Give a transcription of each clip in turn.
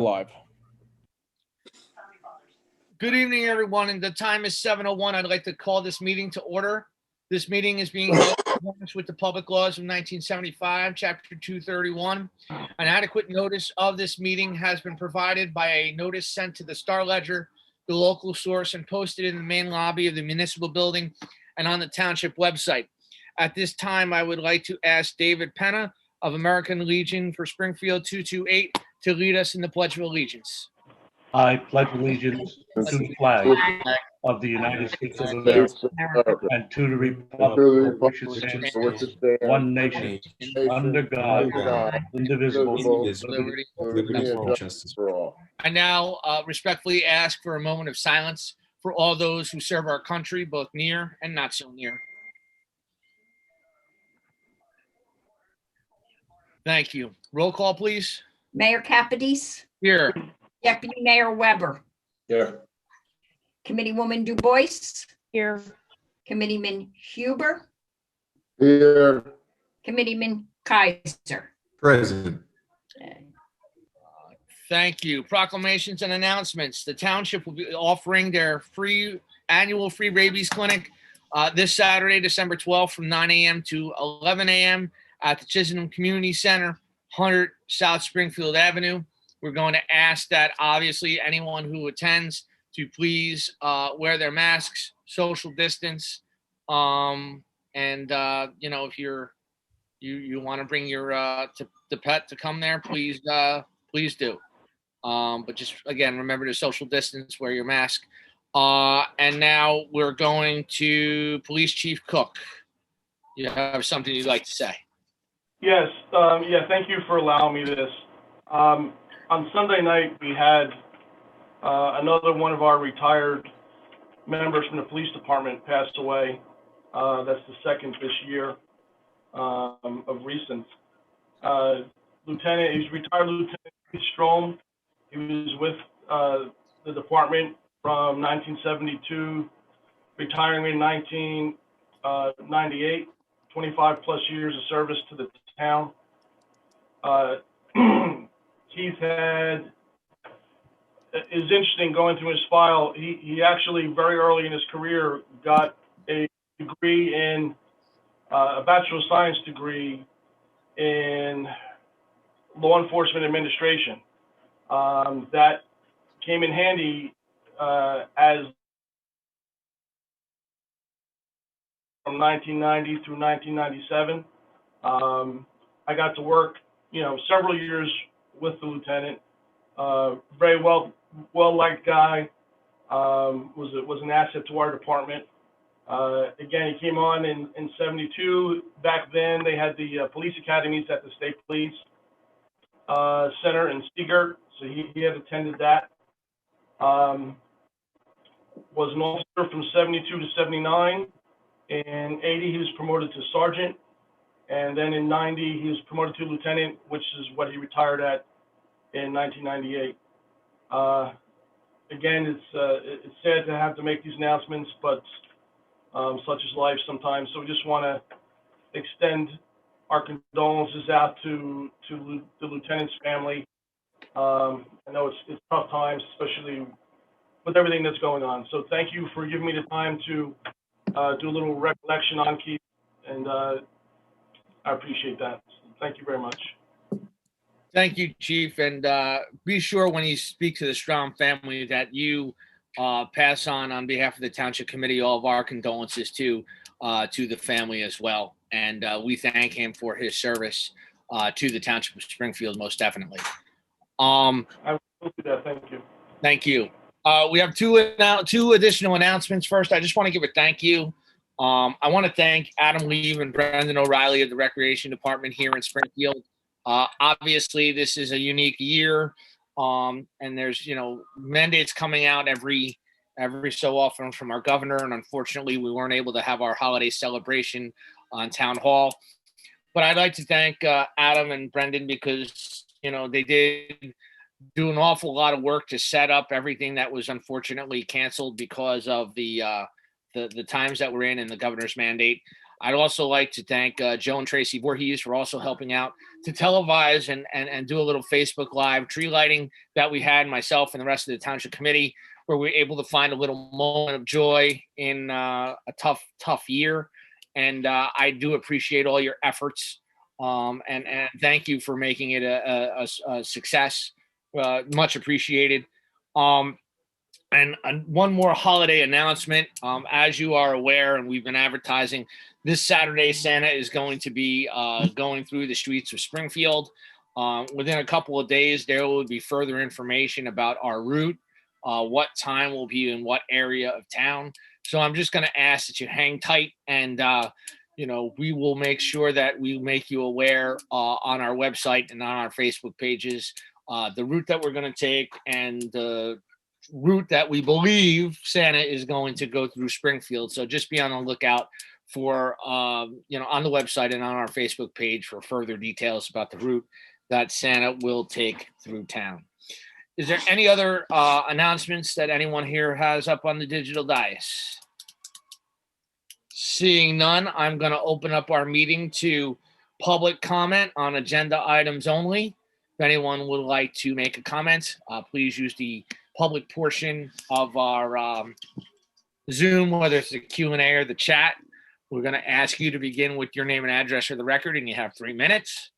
Live. Good evening, everyone. And the time is 7:01. I'd like to call this meeting to order. This meeting is being held in accordance with the public laws of 1975, Chapter 231. An adequate notice of this meeting has been provided by a notice sent to the Star Ledger, the local source, and posted in the main lobby of the municipal building and on the township website. At this time, I would like to ask David Penna of American Legion for Springfield 228 to lead us in the Pledge of Allegiance. I pledge allegiance to the flag of the United States of America and to the republic which stands one nation, under God, indivisible, with liberty and justice for all. I now respectfully ask for a moment of silence for all those who serve our country, both near and not so near. Thank you. Roll call, please. Mayor Capides, Here. Deputy Mayor Weber, Here. Committeewoman Du Bois, Here. Committeeman Huber, Here. Committeeman Kaiser. Present. Thank you. Proclamations and announcements. The township will be offering their annual free rabies clinic this Saturday, December 12th from 9 a.m. to 11 a.m. at the Chisholm Community Center, 100 South Springfield Avenue. We're going to ask that obviously anyone who attends to please wear their masks, social distance, and if you want to bring your the pet to come there, please do. But just again, remember to social distance, wear your mask. And now we're going to Police Chief Cook. You have something you'd like to say? Yes. Thank you for allowing me this. On Sunday night, we had another one of our retired members from the police department passed away. That's the second this year of recent. He's retired Lieutenant Strom. He was with the department from 1972, retiring in 1998, 25 plus years of service to the town. Keith is interesting going through his file. He actually very early in his career got a degree in a Bachelor of Science degree in law enforcement administration. That came in handy as from 1990 through 1997. I got to work, several years with the lieutenant. Very well liked guy. Was an asset to our department. Again, he came on in 72. Back then, they had the police academies at the State Police Center in Seagirt, so he had attended that. Was an officer from 72 to 79. In 80, he was promoted to sergeant, and then in 90, he was promoted to lieutenant, which is what he retired at in 1998. Again, it's sad to have to make these announcements, but such is life sometimes. So we just want to extend our condolences out to the lieutenant's family. I know it's tough times, especially with everything that's going on. So thank you for giving me the time to do a little recollection on Keith, and I appreciate that. Thank you very much. Thank you, Chief. And be sure when you speak to the Strom family that you pass on behalf of the Township Committee all of our condolences to the family as well. And we thank him for his service to the Township of Springfield, most definitely. I will do that. Thank you. Thank you. We have two additional announcements. First, I just want to give a thank you. I want to thank Adam Leave and Brendan O'Reilly of the Recreation Department here in Springfield. Obviously, this is a unique year, and there's mandates coming out every so often from our governor, and unfortunately, we weren't able to have our holiday celebration on Town Hall. But I'd like to thank Adam and Brendan because they did do an awful lot of work to set up everything that was unfortunately canceled because of the times that we're in and the governor's mandate. I'd also like to thank Joe and Tracy Voorhees for also helping out to televise and do a little Facebook Live tree lighting that we had, myself and the rest of the Township Committee, where we were able to find a little moment of joy in a tough year. And I do appreciate all your efforts. And thank you for making it a success. Much appreciated. And one more holiday announcement. As you are aware, and we've been advertising, this Saturday, Santa is going to be going through the streets of Springfield. Within a couple of days, there will be further information about our route, what time will be in what area of town. So I'm just going to ask that you hang tight, and we will make sure that we make you aware on our website and on our Facebook pages the route that we're going to take and the route that we believe Santa is going to go through Springfield. So just be on the lookout for on the website and on our Facebook page for further details about the route that Santa will take through town. Is there any other announcements that anyone here has up on the digital dais? Seeing none, I'm going to open up our meeting to public comment on agenda items only. If anyone would like to make a comment, please use the public portion of our Zoom, whether it's the Q&A or the chat. We're going to ask you to begin with your name and address for the record, and you have 3 minutes.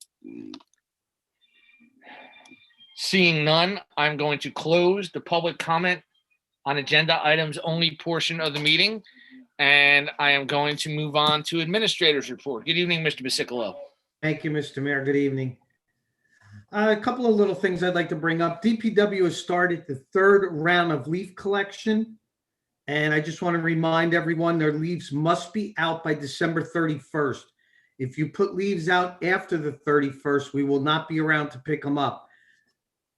Seeing none, I'm going to close the public comment on agenda items only portion of the meeting, and I am going to move on to administrator's report. Good evening, Mr. Basicolo. Thank you, Mr. Mayor. Good evening. A couple of little things I'd like to bring up. DPW has started the 3rd round of leaf collection. And I just want to remind everyone their leaves must be out by December 31st. If you put leaves out after the 31st, we will not be around to pick them up.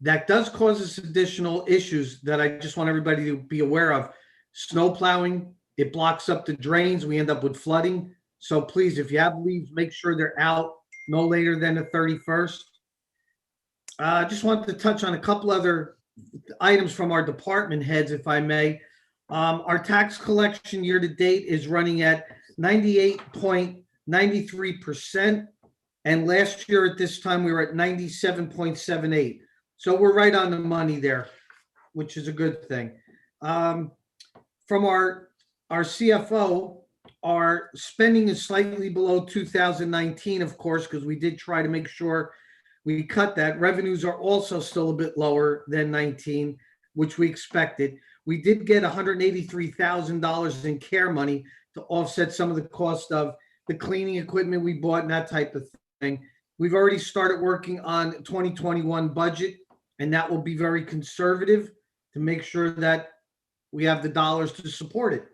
That does cause us additional issues that I just want everybody to be aware of. Snow plowing, it blocks up the drains. We end up with flooding. So please, if you have leaves, make sure they're out no later than the 31st. I just wanted to touch on a couple other items from our department heads, if I may. Our tax collection year to date is running at 98.93%. And last year at this time, we were at 97.78. So we're right on the money there, which is a good thing. From our CFO, our spending is slightly below 2019, of course, because we did try to make sure we cut that. Revenues are also still a bit lower than 19, which we expected. We did get $183,000 in care money to offset some of the cost of the cleaning equipment we bought and that type of thing. We've already started working on 2021 budget, and that will be very conservative to make sure that we have the dollars to support it.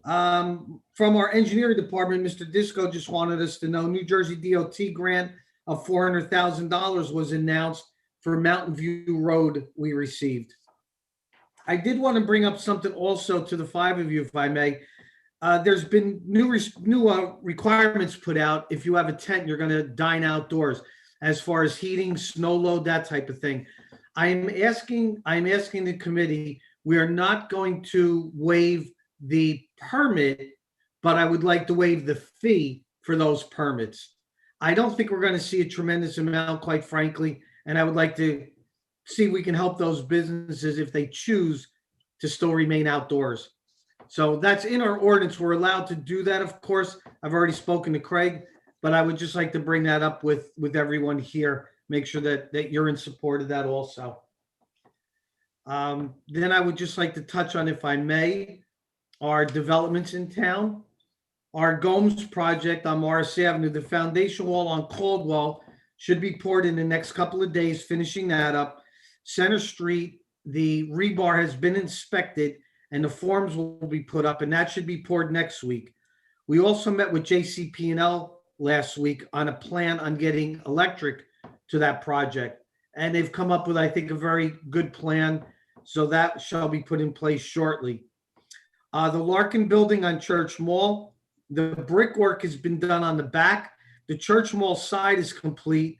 From our engineering department, Mr. Disco just wanted us to know New Jersey DOT grant of $400,000 was announced for Mountain View Road we received. I did want to bring up something also to the 5 of you, if I may. There's been new requirements put out. If you have a tent, you're going to dine outdoors, as far as heating, snow load, that type of thing. I'm asking the committee, we are not going to waive the permit, but I would like to waive the fee for those permits. I don't think we're going to see a tremendous amount, quite frankly, and I would like to see if we can help those businesses if they choose to still remain outdoors. So that's in our ordinance. We're allowed to do that, of course. I've already spoken to Craig, but I would just like to bring that up with everyone here, make sure that you're in support of that also. Then I would just like to touch on, if I may, our developments in town. Our Gomes project on Morris Avenue, the foundation wall on Caldwell should be poured in the next couple of days, finishing that up. Center Street, the rebar has been inspected and the forms will be put up, and that should be poured next week. We also met with JCP&L last week on a plan on getting electric to that project, and they've come up with, I think, a very good plan, so that shall be put in place shortly. The Larkin building on Church Mall, the brickwork has been done on the back. The Church Mall side is complete.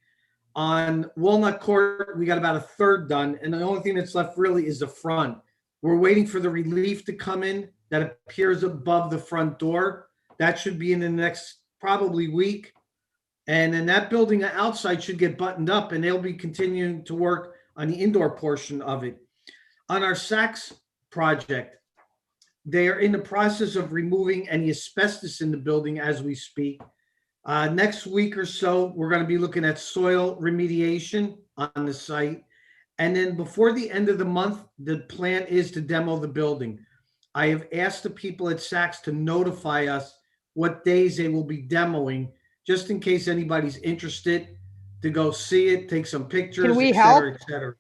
On Walnut Court, we got about a third done, and the only thing that's left really is the front. We're waiting for the relief to come in that appears above the front door. That should be in the next probably week. And then that building outside should get buttoned up and they'll be continuing to work on the indoor portion of it. On our Saks project, they are in the process of removing any asbestos in the building as we speak. Next week or so, we're going to be looking at soil remediation on the site. And then before the end of the month, the plan is to demo the building. I have asked the people at Saks to notify us what days they will be demoing, just in case anybody's interested to go see it, take some pictures, Can we et cetera, help? et cetera.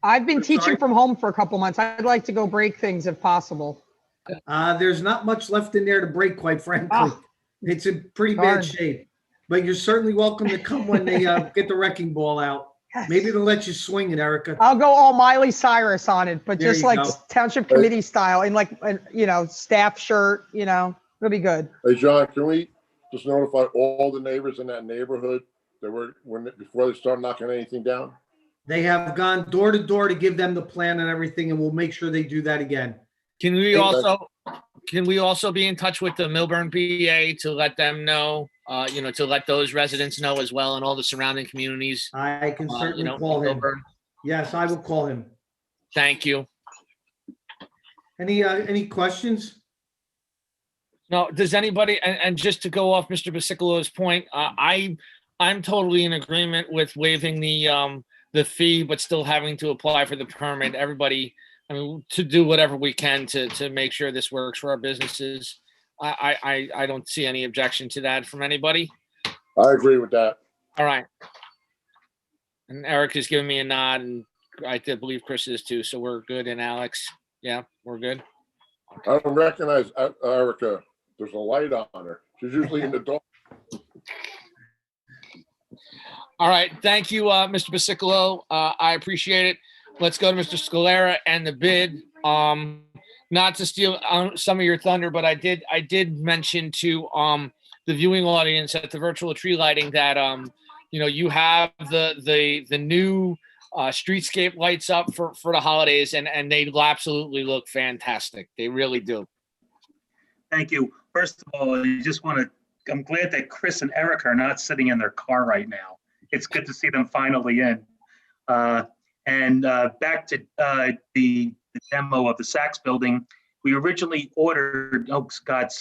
I've been I'm sorry? teaching from home for a couple months. I'd like to go break things if possible. There's not much left in there to break, quite frankly. Ah. It's in pretty Darn. bad shape. But you're certainly welcome to come when they get the wrecking ball out. Yes. Maybe they'll let you swing it, Erica. I'll go all Miley Cyrus on it, but There just you like go. township committee style in like, staff shirt, it'll be good. Hey, John, can we just notify all the neighbors in that neighborhood that before they start knocking anything down? They have gone door to door to give them the plan and everything, and we'll make sure they do that again. Can we also be in touch with the Milburn PA to let them know, to let those residents know as well and all the surrounding communities? I can certainly call him. Milburn? Yes, I will call him. Thank you. Any questions? No, does anybody, and just to go off Mr. Basicolo's point, I'm totally in agreement with waiving the fee, but still having to apply for the permit. Everybody, to do whatever we can to make sure this works for our businesses. I don't see any objection to that from anybody. I agree with that. All right. And Eric is giving me a nod, and I believe Chris is too. So we're good. And Alex, yeah, we're good. I don't recognize Erica. There's a light on her. She's usually in the dark. All right. Thank you, Mr. Basicolo. I appreciate it. Let's go to Mr. Scalera and the bid. Not to steal some of your thunder, but I did mention to the viewing audience at the virtual tree lighting that you have the new streetscape lights up for the holidays, and they absolutely look fantastic. They really do. Thank you. First of all, I'm glad that Chris and Eric are not sitting in their car right now. It's good to see them finally in. And back to the demo of the Saks building, we originally ordered, Scott,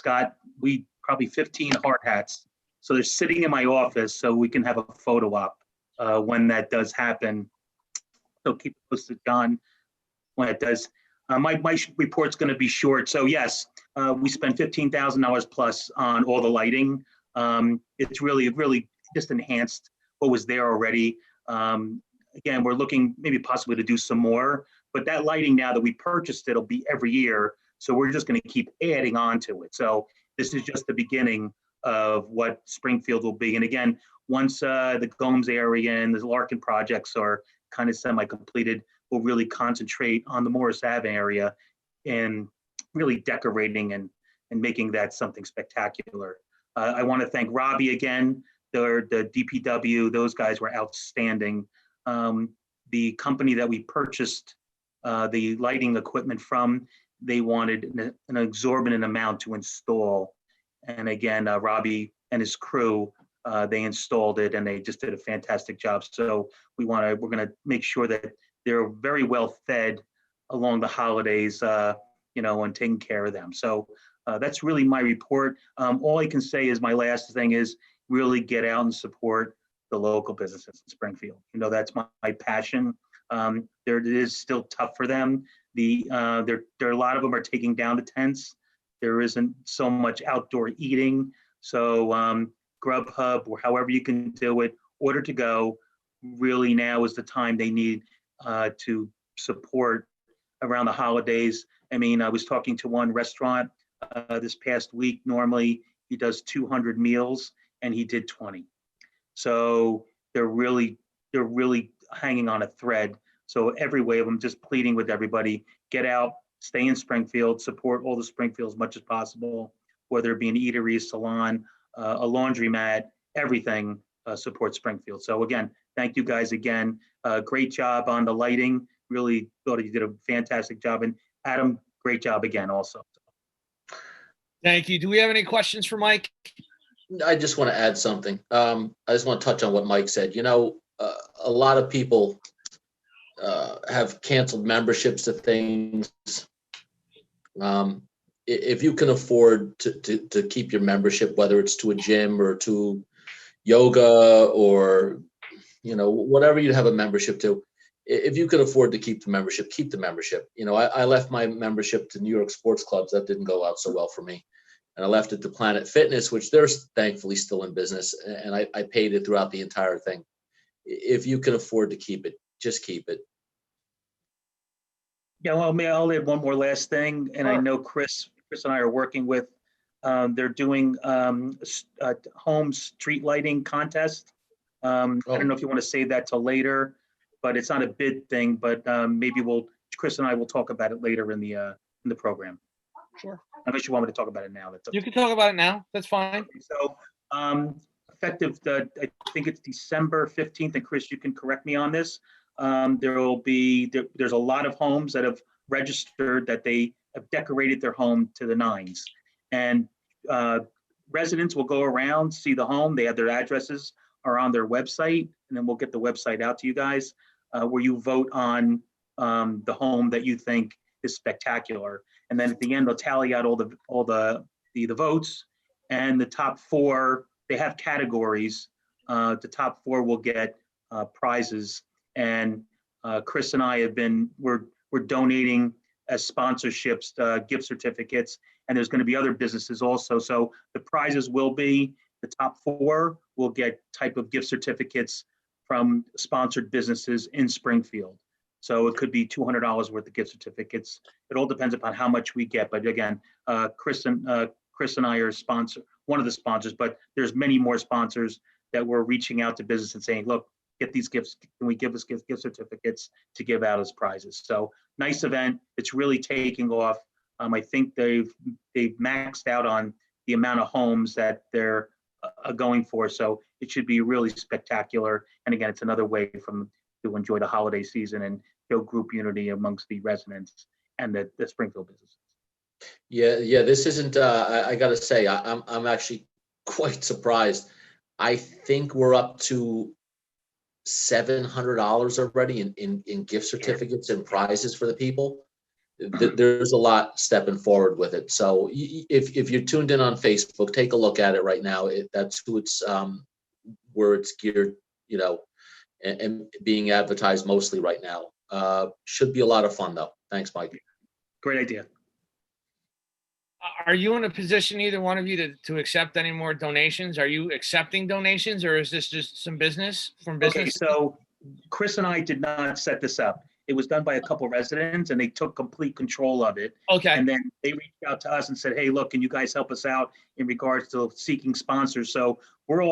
probably 15 hard hats. So they're sitting in my office so we can have a photo op when that does happen. So keep posted, John, when it does. My report's going to be short. So yes, we spent $15,000 plus on all the lighting. It's really just enhanced what was there already. Again, we're looking maybe possibly to do some more, but that lighting now that we purchased, it'll be every year. So we're just going to keep adding on to it. So this is just the beginning of what Springfield will be. And again, once the Gomes area and the Larkin projects are kind of semi-completed, we'll really concentrate on the Morris Ave area and really decorating and making that something spectacular. I want to thank Robbie again, the DPW, those guys were outstanding. The company that we purchased the lighting equipment from, they wanted an exorbitant amount to install. And again, Robbie and his crew, they installed it and they just did a fantastic job. So we're going to make sure that they're very well fed along the holidays, and taking care of them. So that's really my report. All I can say is my last thing is really get out and support the local businesses in Springfield. That's my passion. It is still tough for them. There a lot of them are taking down the tents. There isn't so much outdoor eating. So Grubhub, or however you can do it, order to go, really now is the time they need to support around the holidays. I was talking to one restaurant this past week. Normally he does 200 meals and he did 20. So they're really hanging on a thread. So every way of them, just pleading with everybody, get out, stay in Springfield, support all the Springfield as much as possible, whether it be an eatery, salon, a laundromat, everything, support Springfield. So again, thank you guys again. Great job on the lighting. Really thought you did a fantastic job. And Adam, great job again also. Thank you. Do we have any questions for Mike? I just want to add something. I just want to touch on what Mike said. You know, a lot of people have canceled memberships to things. If you can afford to keep your membership, whether it's to a gym or to yoga or, you know, whatever you have a membership to, if you can afford to keep the membership, keep the membership. You know, I left my membership to New York sports clubs. That didn't go out so well for me. And I left it to Planet Fitness, which they're thankfully still in business. And I paid it throughout the entire thing. If you can afford to keep it, just keep it. Yeah, well, I'll add one more last thing, and I Sure. know Chris and I are working with, they're doing home street lighting contest. I don't know if you want to save that till later, but it's not a bid thing, but maybe Chris and I will talk about it later in the program. Sure. Unless you want me to talk about it now. You can talk about it now. That's fine. So effective, I think it's December 15th, and Chris, you can correct me on this. There's a lot of homes that have registered that they have decorated their home to the nines. And residents will go around, see the home, they have their addresses are on their website, and then we'll get the website out to you guys, where you vote on the home that you think is spectacular. And then at the end, they'll tally out all the votes, and the top four, they have categories. The top four will get prizes. And Chris and I we're donating as sponsorships, gift certificates, and there's going to be other businesses also. So the prizes will be, the top four will get type of gift certificates from sponsored businesses in Springfield. So it could be $200 worth of gift certificates. It all depends upon how much we get. But again, Chris and I are one of the sponsors, but there's many more sponsors that we're reaching out to business and saying, look, get these gifts. Can we give us gift certificates to give out as prizes? So nice event. It's really taking off. I think they've maxed out on the amount of homes that they're going for. So it should be really spectacular. And again, it's another way to enjoy the holiday season and build group unity amongst the residents and the Springfield businesses. Yeah. This isn't. I got to say, I'm actually quite surprised. I think we're up to $700 already in gift certificates and prizes for the people. There's a lot stepping forward with it. So if you're tuned in on Facebook, take a look at it right now. That's who it's where it's geared, you know, and being advertised mostly right now. Should be a lot of fun though. Thanks, Mike. Great idea. Are you in a position, either one of you, to accept any more donations? Are you accepting donations, or is this just some business from business? Okay, so Chris and I did not set this up. It was done by a couple residents, and they took complete control of it. Okay. And then they reached out to us and said, hey, look, can you guys help us out in regards to seeking sponsors? So we're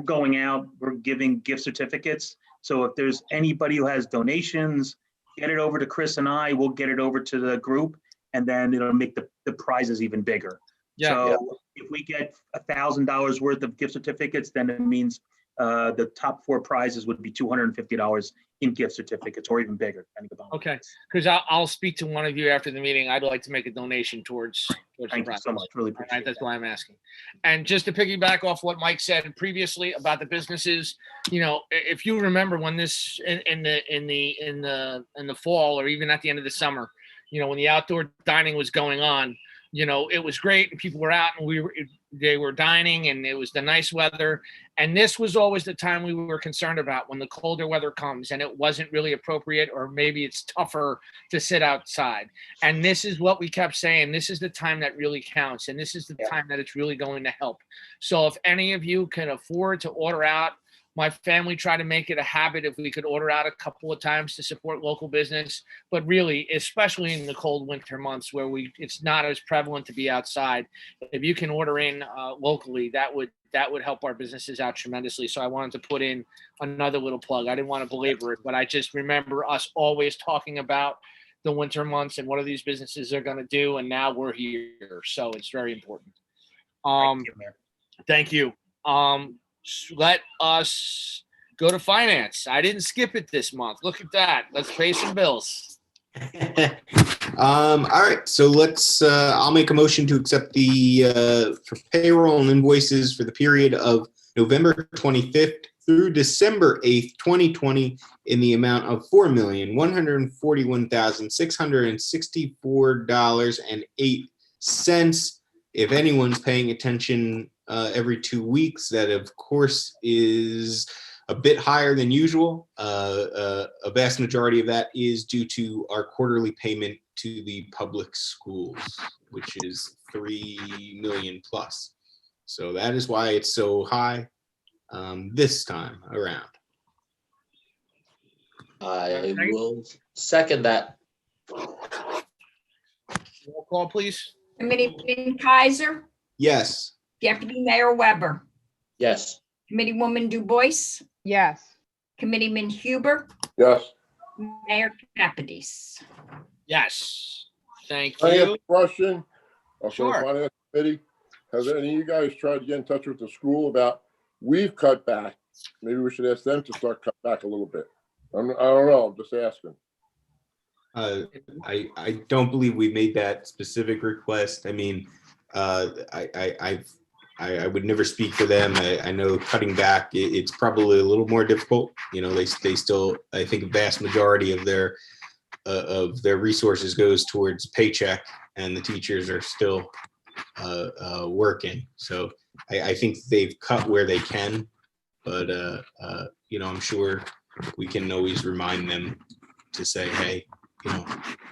going out, we're giving gift certificates. So if there's anybody who has donations, get it over to Chris and I, we'll get it over to the group, and then it'll make the prizes even bigger. Yeah. So if we get $1,000 worth of gift certificates, then it means the top four prizes would be $250 in gift certificates, or even bigger. Okay, because I'll speak to one of you after the meeting. I'd like to make a donation towards Thank you so much. Really appreciate That's why I'm asking. And just to piggyback off what Mike said previously about the businesses, you know, if you remember when this in the fall, or even at the end of the summer, you know, when the outdoor dining was going on, you know, it was great and people were out and they were dining and it was the nice weather. And this was always the time we were concerned about, when the colder weather comes and it wasn't really appropriate, or maybe it's tougher to sit outside. And this is what we kept saying. This is the time that really counts. And this is the time that it's really going to help. So if any of you can afford to order out, my family tried to make it a habit if we could order out a couple of times to support local business. But really, especially in the cold winter months where it's not as prevalent to be outside, if you can order in locally, that would help our businesses out tremendously. So I wanted to put in another little plug. I didn't want to belabor it, but I just remember us always talking about the winter months and what are these businesses are going to do. And now we're here. So it's very important. Thank you. Let us go to finance. I didn't skip it this month. Look at that. Let's pay some bills. All right, so let's, I'll make a motion to accept the, for payroll and invoices for the period of November 25th through December 8th, 2020 in the amount of $4,141,664.08. If anyone's paying attention every 2 weeks, that of course is a bit higher than usual. A vast majority of that is due to our quarterly payment to the public schools, which is 3 million plus. So that is why it's so high this time around. I will second that. Roll call, please. Committeeman Kaiser, Yes. Deputy Mayor Weber, Yes. Committeewoman Du Bois, Yes. Committeeman Huber, Yes. Mayor Capides. Yes. Thank I have you. a question. For Sure. the finance committee. Has any of you guys tried to get in touch with the school about, we've cut back. Maybe we should ask them to start cut back a little bit. I don't know, I'm just asking. I don't believe we made that specific request. I mean, I would never speak for them. I know cutting back, it's probably a little more difficult. You know, they still, I think a vast majority of their resources goes towards paycheck, and the teachers are still working. So I think they've cut where they can, but you know, I'm sure we can always remind them to say, hey, you know,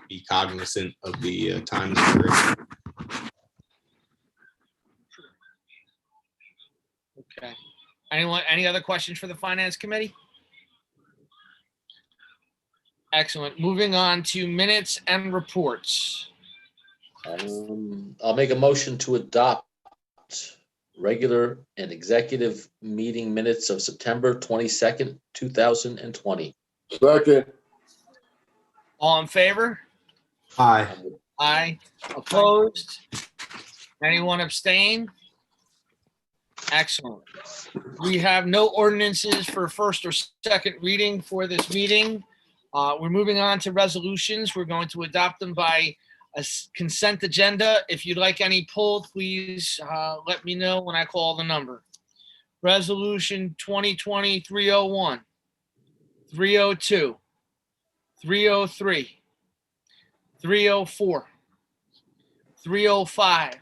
be cognizant of the times we're in. Okay. Any other questions for the finance committee? Excellent. Moving on to minutes and reports. I'll make a motion to adopt regular and executive meeting minutes of September 22nd, 2020. Second, All in favor? Aye. Aye. Opposed? Anyone abstain? Excellent. We have no ordinances for first or second reading for this meeting. We're moving on to resolutions. We're going to adopt them by a consent agenda. If you'd like any pulled, please let me know when I call the number. Resolution 2020-301, 302, 303, 304, 305,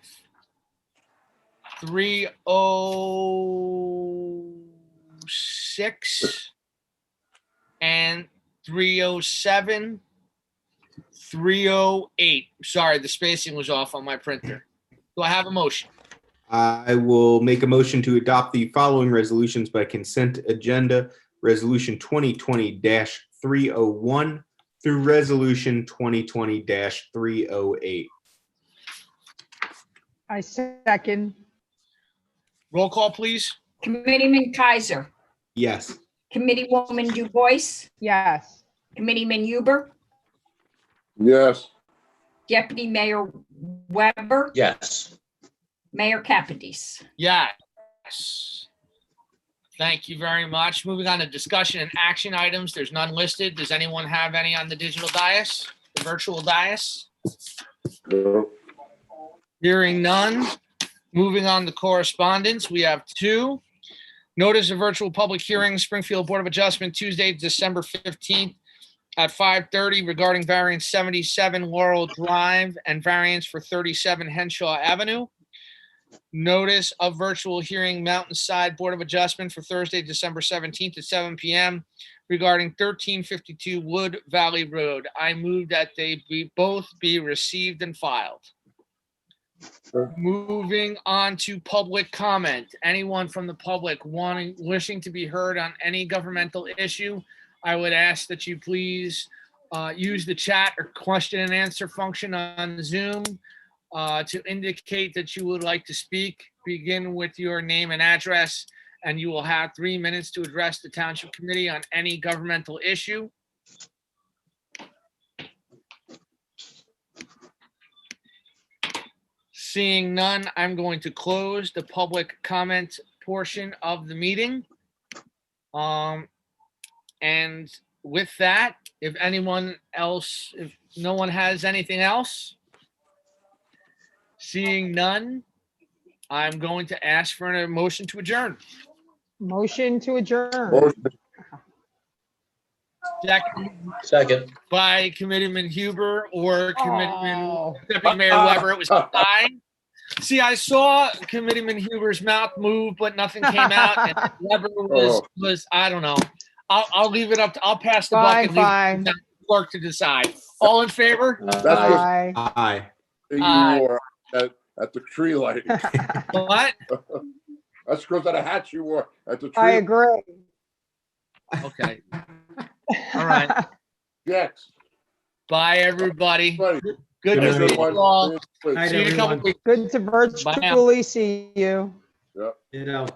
306, and 307, 308. Sorry, the spacing was off on my printer. Do I have a motion? I will make a motion to adopt the following resolutions by consent agenda. Resolution 2020-301 through Resolution 2020-308. I second. Roll call, please. Committeeman Kaiser, Yes. Committeewoman Du Bois, Yes. Committeeman Huber, yes. Deputy Mayor Weber, Yes. Mayor Capides. Yes. Thank you very much. Moving on to discussion and action items. There's none listed. Does anyone have any on the digital dais, the virtual dais? No. Hearing none. Moving on to correspondence, we have two. Notice of virtual public hearing, Springfield Board of Adjustment, Tuesday, December 15th at 5:30 regarding variance 77 Laurel Drive and variance for 37 Henshaw Avenue. Notice of virtual hearing, Mountainside Board of Adjustment for Thursday, December 17th at 7 p.m. regarding 1352 Wood Valley Road. I move that they both be received and filed. Sure. Moving on to public comment. Anyone from the public wishing to be heard on any governmental issue, I would ask that you please use the chat or question and answer function on Zoom to indicate that you would like to speak. Begin with your name and address, and you will have 3 minutes to address the Township Committee on any governmental issue. Seeing none, I'm going to close the public comment portion of the meeting. And with that, if anyone else, if no one has anything else, seeing none, I'm going to ask for a motion to adjourn. Motion to adjourn. Motion. Second Second. by Committeeman Huber or Committeeman Oh, Deputy Mayor Weber. It was fine. See, I saw Committeeman Huber's mouth move, but nothing came out. And Weber was I don't know. I'll leave it up to, I'll pass the buck fine, and leave fine. it to the clerk to decide. All in favor? That's Aye. Aye. what you wore at the tree lighting. What? That's because of the hat you wore at the I tree. agree. Okay. All right. Yes. Bye, everybody. Buddy. Good to see you all. Night, See you in a couple everyone. weeks. Good to virtually see you. Yeah. You know.